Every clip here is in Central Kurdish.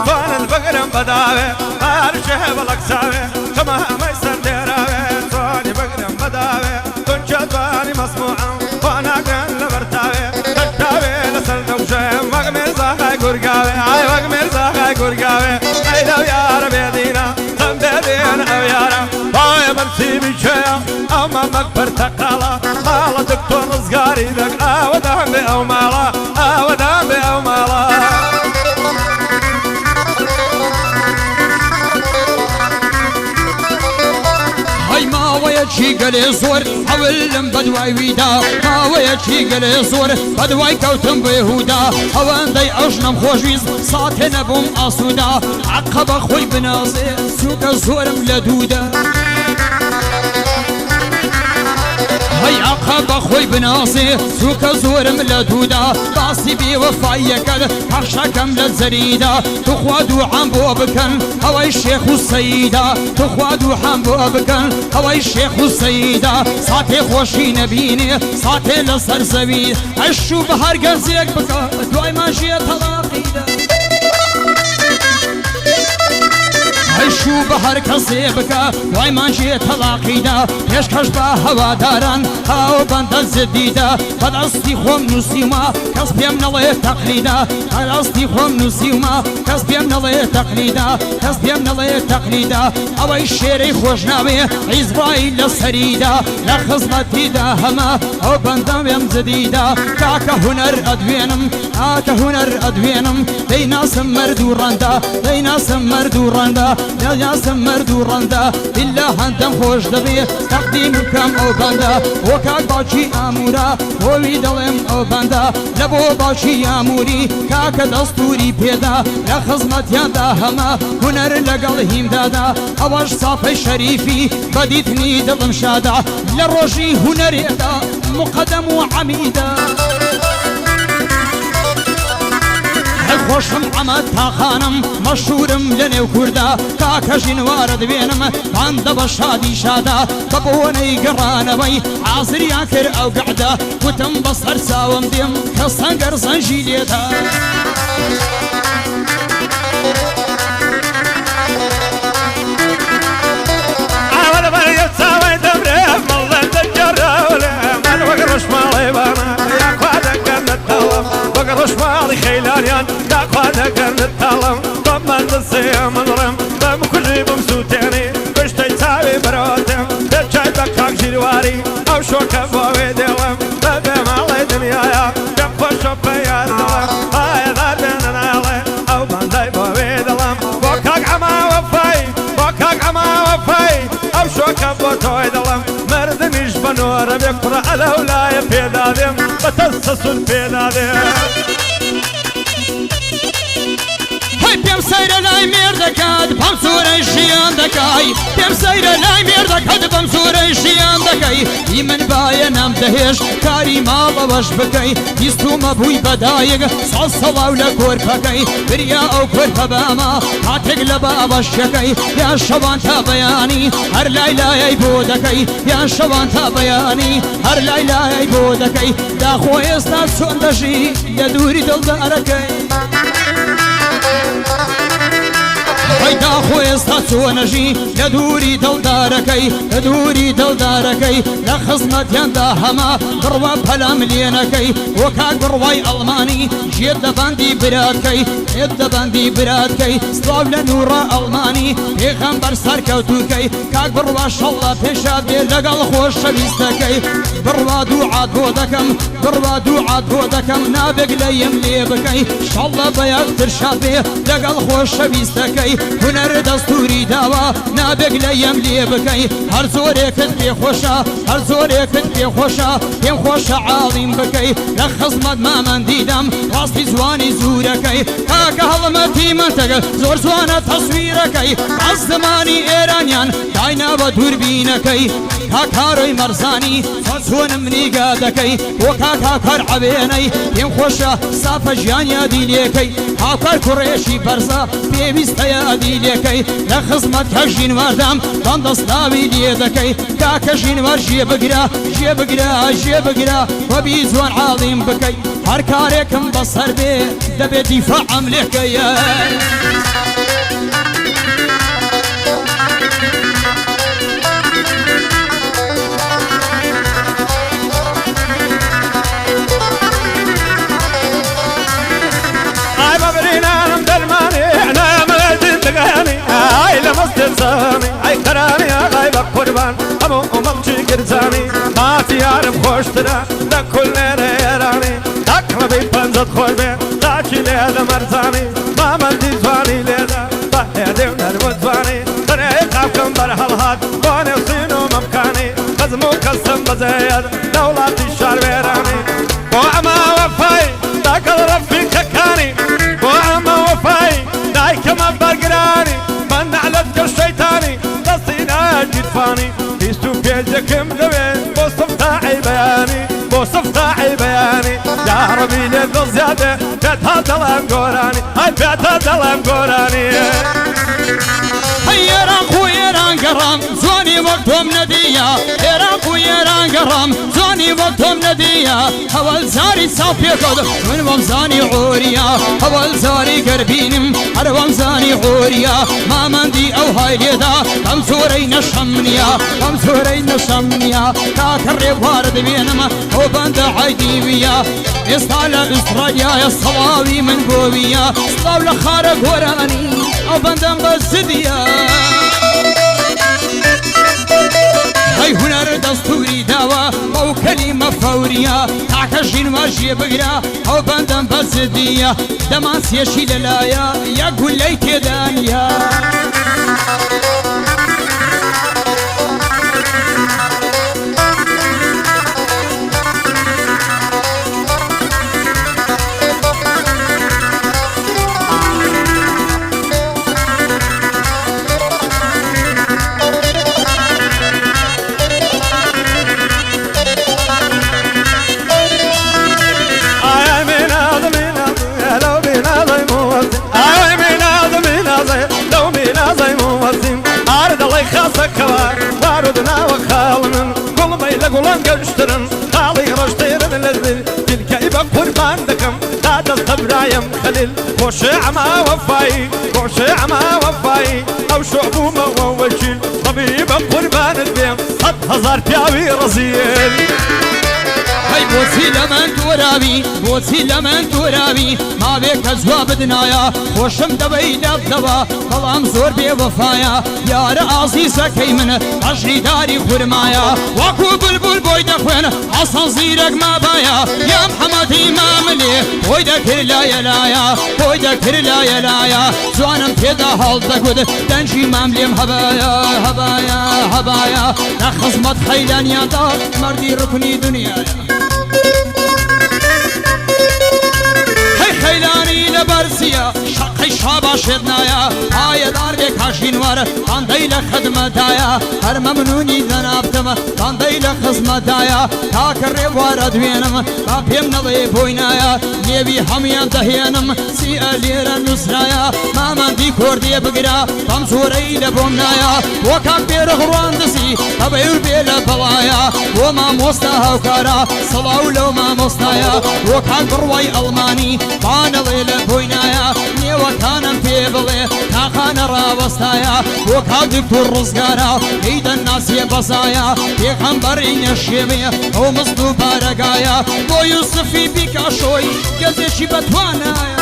طال البقرم بداوي أرجع بالأقساوي كما ما يسندراوي طال بقرم بداوي كنت باني مسموعة وانا قال لبرتاوي تتاوي لسل دوشة مغمر زاخي قرقاوي اي مغمر زاخي قرقاوي اي لو يا ربي دينا تنبيدين او يارا باي مرسي بيشيا اما مقبر تقالا مالا دكتور رزقاري لك او دامي او مالا او دامي او مالا چی گلی زور اولم بدوای ویدا ماوی چی گلی زور بدوای کوتم بهودا هواندی اشنم خوشویز ساعت نبوم آسودا عقب خوی بنازه سوق زورم لدودا هی عقب خوی بنازه سوق زورم لدودا باسی بی وفای کل پخشکم لزریدا تو خوادو عم بو بکن هوای شیخ و سیدا تو خوادو عم بو بکن هوای شیخ و سیدا ساعت خوشی نبینه ساعت لسر زوی اشو بهر گرزیک بکن دوای ماشی طلاقیدا شو بهر کسی بکا وای مانجی طلاقی دا پیشکش با هواداران هاو بند زدیدا بد استی خوم نسیما کس بیم نلی تقلیدا بد استی خوم نسیما کس بیم نلی تقلیدا کس بیم نلی تقلیدا اوی شیری خوشناوی عزرائیل سریدا لخزمتی دا هما او بندم بیم زدیدا کاک هنر ادوینم کاک هنر ادوینم دیناسم مردو رندا دیناسم مردو رندا یاسم مردو رندا إلا هندم خوش دبی تقدیم کم او بندا وکاک باچی امورا وی دلم او بندا لبو باچی اموری کاک دستوری پیدا لخدمت یاندا هما هنر لگل هیم دادا اواش صاف شریفی بدیتنی دلم شادا لروجی هنر دا مقدم و عمیدا خوشم عمد تا خانم مشهورم لنو کردا کاک جنوار دوینم باند بشادی شادا ببونی گرانوی عازریا کر او قعدا کتم بصر ساوم دیم کسانگر زنجیلیتا اول بريت ساوي دبره ملل تجرولة من وقرش مالي بانا يا قادك النتالم وقرش مالي خيلانيان يا قادك النتالم ضمن السيام منرم بمكل بمسوتيني كشتي تساوي بروتم بجاي بكاك جيرواري او شوكا بوي دلم ببي مالي دنيايا بفشو بيادلم هاي ذاتنا نالي او بانداي بوي دلم بوكاك عما وفاي بوكاك عما وفاي او شوكا بوتوي دلم مردنيش بنور بيقرأ الأولاي بيدادم بتسسل بيدادم پیم سیر لای میردکاد پم سوره شیان دکای پیم سیر لای میردکاد پم سوره شیان دکای ایمن بای نام دهش کاری ما باش بکای بیستو مبوی بدایگ سال سلاو لکور پکای بریا او کور پباما هاتگ لبا باش شکای یا شوان تا بیانی هر لای بودکای یا شوان تا بیانی هر لای بودکای دا خو استاد سوندشی یا دوری دل دارکای هيدا خوي استاتو نجي لدوري دلداركي لدوري دلداركي لخصمت يندا هما بروا بلام لينكي وكاك برواي ألماني جيد باندي برادكي جيد باندي برادكي سلاو لنورا ألماني بيغمبر سركوتوكي كاك بروا شالله بيشادي لقل خوش شبيستكي بروا دوعات بودكم بروا دوعات بودكم نابق ليم ليبكي شالله بياك ترشادي لقل خوش شبيستكي هنر دستوری داوا نابق لیم لی بکی هر زوری کت بی خوشا هر زوری کت بی خوشا بیم خوشا عالم بکی لخزمت ما من دیدم راستی زوانی زورکی کاک هلمتی منتقل زور زوانه تصویرکی از زمانی ایرانیان داینا و دوربینکی کاکاروی مرزانی سونم نیگادکی و کاکار عبینی بیم خوشا صاف جانیا دیلیکی کاکار کریشی برزا بیویسته یادی لێکەی لە خزمەت کە ژینواردام بەم دەستاوی لێ دەکەی کاکە ژینوار ژێ بگرە ژێ بگرە ژێ بگرە وەبی جوان عاڵیم بکەی هەر کارێکم بەسەر بێ دەبێت دیفاعم لێکەیە ئەی قەرانی ئاغای بە قوربان هەموو ئومەڵکی گرجانی هاتی یارم خۆشترە لە کول لێرە ئێرانی تاکڵەبەی پەنجەت خۆش بێ تاکی لێ لە مەرزانی مامەندی جوانی لێدا بە هێدێ و نەرمە جوانی تەنێ قاوکەم بەرهەڵهات بۆ نێوسین و مەمکانی خەزم و کەسم بەجێیەت لە وڵاتی شار وێرانی بۆ ئەمە وەفای داکەڵ ڕەفیقەکانی بۆ ئەمە وەفای دایکەمە بەرگرانی من نعلت كالشيطاني تصينا جدفاني بيستو بيجكم دوين بوصف تاعي بياني بوصف تاعي بياني يا ربي لذو زيادة بيتها ظلام قوراني هاي بيتها ظلام قوراني هيران خويران قرام زوني وقتهم نديا هيران خويران قرام زوني وقتهم نديا هول زاري صافي قد من ومزاني عوريا هول زاري قربينم هر ومزاني عوريا ما مندي او هاي ليدا كم سوري نشمنيا كم سوري نشمنيا كاكر وارد بينما او بند عيدي بيا يستال استراليا يا صلاوي من بوبيا صلاو لخارق وراني او بندم بزديا هاي هنر دستوري داوا او كلمة فورية تعكشين ماشي بقرا او بندم بزديا دمان سيشي للايا يا قول ليتي دانيا بارودنا وخالمن كل ما يلقولن قشترن خالي رشتيرن لذل تلك إبا قربان دكم هذا الصبرايم خليل خوش عما وفاي خوش عما وفاي أو شعبو ما ووشيل طبيب قربان البيم 100,000 بياوي رزيل هاي بوسي لمن تورابي بوسي لمن تورابي ما بيك جواب دنايا خوشم دبي دبدبا بلام زور بوفايا يا عزيزة كيمن عشري داري خرمايا واكو بلبل بوي دخوين عصا زيرك ما بايا يا محمد امام لي بوي دكر لا يلايا بوي دكر لا يلايا زوانم تيدا هال دكود دنجي مامليم هبايا هبايا هبايا نخصمت خيلان يا دار مردي ركني دنيايا خيلاني لبرسيا شقي شابا شدنايا هاي دار بك هاشينوار باندي لخدمتايا هر ممنوني ذنابتم باندي لخدمتايا تاكر وارد وينم بابيم نضي بوينايا نيبي هميان دهينم سي اليرا نسرايا ما مندي كوردي بقرا بمسوري لبومنايا وكاك بير غروان دسي تبير بيلا بلايا وما موستا هوكارا صلاو لو ما موستايا وكاك بروي الماني بانا ليلة بوينايا نيوكانم في بلي تاخان راوستايا وكا دكتور رزقارا ايد الناس يبصايا يخنبرين الشيمية او مصدو بارقايا بو يوسفي بيكاشوي قزيشي بتوانايا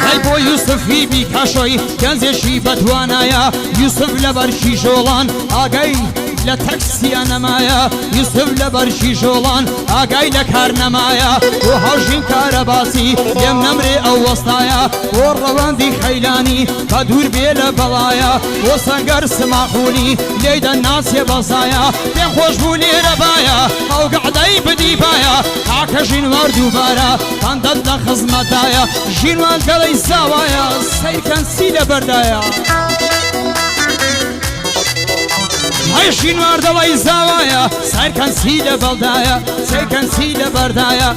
هاي بو يوسفي بيكاشوي قزيشي بتوانايا يوسف لبرشي جولان آقاي لتاكسي انا مايا يوسف لبرشي جولان آقاي لكار نمايا وهاجين كارباسي يم نمري او وسطايا والروان دي خيلاني بدور بيلا بلايا وسنقر سماخوني ليد الناس يبصايا بين خوش بولي ربايا او قعدي بدي بايا عاكا جنوار دوبارا فاندد لخزمتايا جنوان قلي ساوايا سير كان سيلا بردايا ئەیشی نوار دەڵی زاوایە سەرکەن سی لە بەڵدایە سەرکەن سی لە بەردایە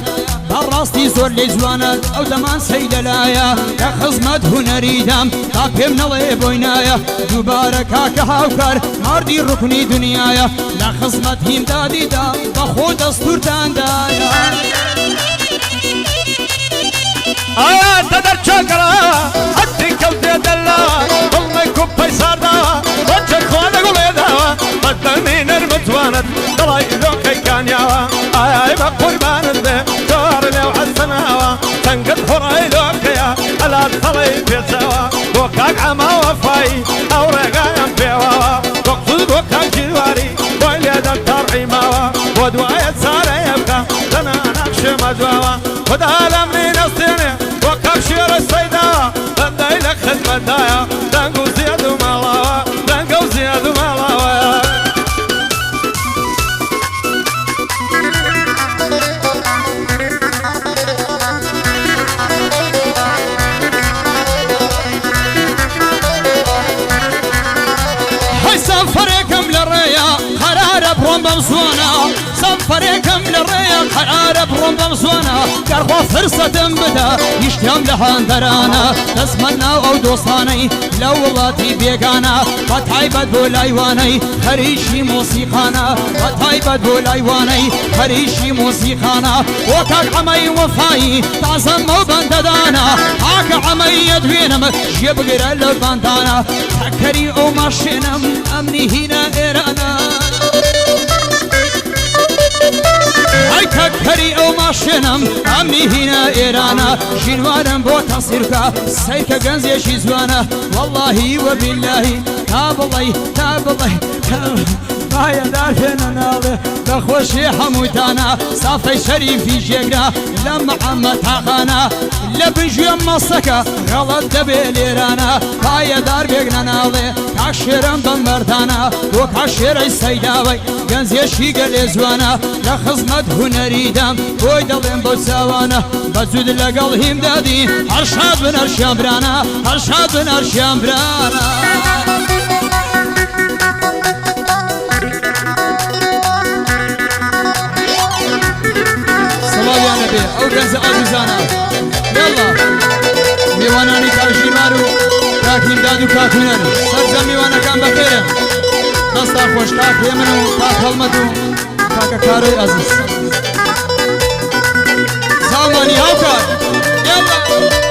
بەڕاستی زۆر لێ جوانە ئەو دەمان سەی لەلایە لە خزمەت هونەریدام تا پێم نەڵێ بۆی نایە دووبارە کاکە هاوکار ماردی ڕوکنی دنیایە لە خزمەت هیمدادیدا بەخۆ دەستورتاندایە ئایا دەدەر چاکەرا هەتی کەوتێ دەلاوە دڵمەی کوپەی سارداوە بۆچە خوا لەگوڵێداوە بەدەمی نەرمەتوانت دڵی لۆکەی کانیاوە ئایای بە قوربانت بێ دۆڕ لێو حەسەناوە تەنگت خوڕی لۆکەیە ئەلات تەڵی پێچەوە بۆ کاک ئەما وەفایی ئەو ڕێگایان پێوەوە وەقتت بۆ کاکی دواری بۆی لێدەن تەڕعیماوە بۆ دوایە چارەیە بکە دەنانە شێمە دواوە خدا لەمنی نەستێنێ بۆ کاک شێرە سەیداوە بەندەی لە خزمەتدایە دەنگ و زیاد و ماڵاوە دەنگە و زیاد و ماڵاوە سەفەرێکم لە ڕێیە قەرارە بڕۆم بەم زوانە سەفەرێکم لە ڕێیە قەرارە بڕۆم بەم زوانە گەرخوا فرسەتم بدە یشتیام لە هاندەرانە دەستمە ناو ئەو دۆستانەی لە وڵاتی بێگانە بە تایبەت بۆ لایوانەی هەریشی مۆسیقانە بە تایبەت بۆ لایوانەی هەریشی مۆسیقانە وە کاک عەمەی وەفایی تازەمە و بەندەدانە ئاکە عەمەیە دوێنم ژێ بگرە لە باندانە تەکەری ئەو ماشێنم ئەمنی هینە ئێرانە ئەی تەکەری ئەو ماشێنم ئەمنی هینە ئێرانە ژینوارم بۆ تەسیرکە سەیکە گەنجێکی جوانە وەڵڵاهی وەبیللاهی تا بڵێ تا بڵێ پایەدار پێنە ناڵێ بەخۆشی هەمووتانە سافەی شەریفی ژێگرا لە محەممەد تاقانە لە بنژێم مەسەکە غەڵەت دەبێ لێرانە پایەدار بێگنە ناڵێ کاشێرم بە مەردانە بۆ کاشێرەی سەیداوەی گەنجێشی گەلێ جوانە لە خزمەت هونەریدام بۆی دەڵێم بۆ چاوانە بەجود لەگەڵ هیمدادی هەرشاد بن هەرشیان برانە هەرشاد بن هەرشیان برانە سڵاویانە بێ ئەو گەنجە ئازیزانە یاڵڵا میوانانی کاژیمار و کاکیمداد و کاکوونەر سەرجە میوانەکان بەخێرن دەستا خۆش کاک هێمن و کاک هەڵمەد و کاکە کارۆی ئەزیز زاڵمانی هاوکار یاڵڵا